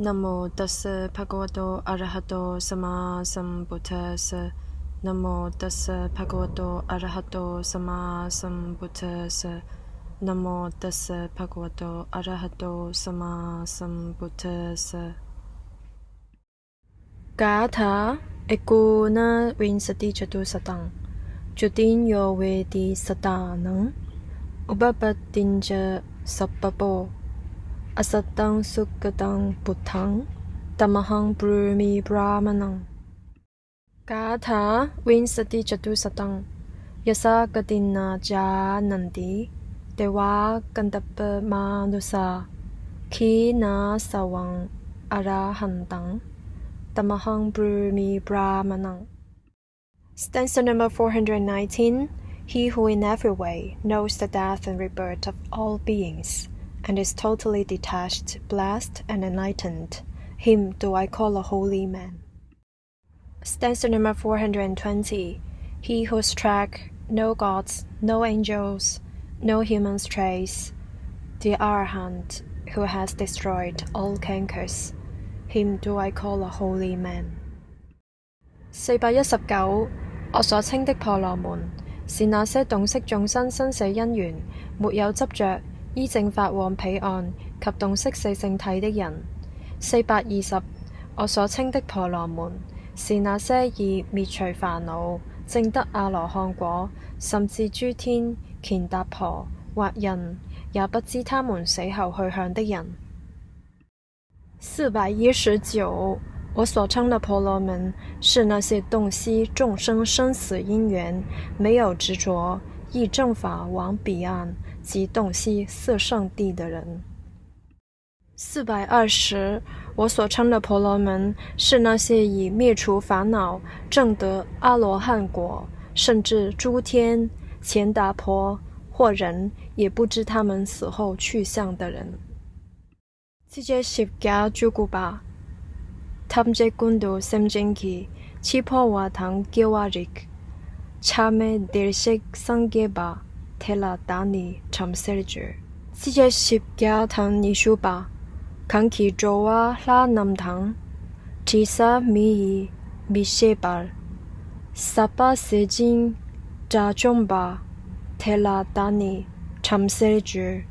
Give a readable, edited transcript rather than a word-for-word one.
นะโมตัสสะภะคะวะโตอะระหะโตสัมมาสัมพุทธัสสะนะโมตัสสะภะคะวะโตอะระหะโตสัมมาสัมพุทธัสสะนะโมตัสสะภะคะวะโตอะระหะโตสัมมาสัมพุทธัสสะกาถาเอกูนาวินสติจตุสตังจุตินโยเวติสตานังอุปปัตตินจะสัพพโปอสัตตังสุกตังพุทธังตัมหังบรูมิบรามนังกาถาวินสติจตุสตังยะสากตินนาจานันติเตวากันตปมานุสาขีนาสวังอราหันตังตัมหังบรูมิบรามนัง Stanza number 419. He who in every way knows the death and rebirth of all beings, and is totally detached, blessed, and enlightened, him do I call a holy man. Stanza number 420. He who struck no gods, no angels, no humans trace, the Arahant who has destroyed all cankers, him do I call a holy man. 419我所稱的婆羅門，是那些懂識眾生生死因緣，沒有執着，依正法往彼岸及洞悉四聖諦的人。420我所稱的婆羅門，是那些已滅除煩惱，證得阿羅漢果，甚至諸天、乾達婆或人也不知他們死後去向的人。419我所稱的婆羅門是那些洞悉眾生生死因緣，沒有執着，依正法往彼岸及洞悉四聖諦的人。420我所稱的婆羅門是那些已滅除煩惱，證得阿羅漢果，甚至諸天、乾達婆或人也不知他們死後去向的人。419Tamje kundu semjenki, chipo wa tang gewarik, chame delshik sangeba, tela dani chamserju. 419堂尼舒巴，康基周哇拉南堂，提萨米米谢巴，萨巴塞金扎中巴，tela dani chamserju。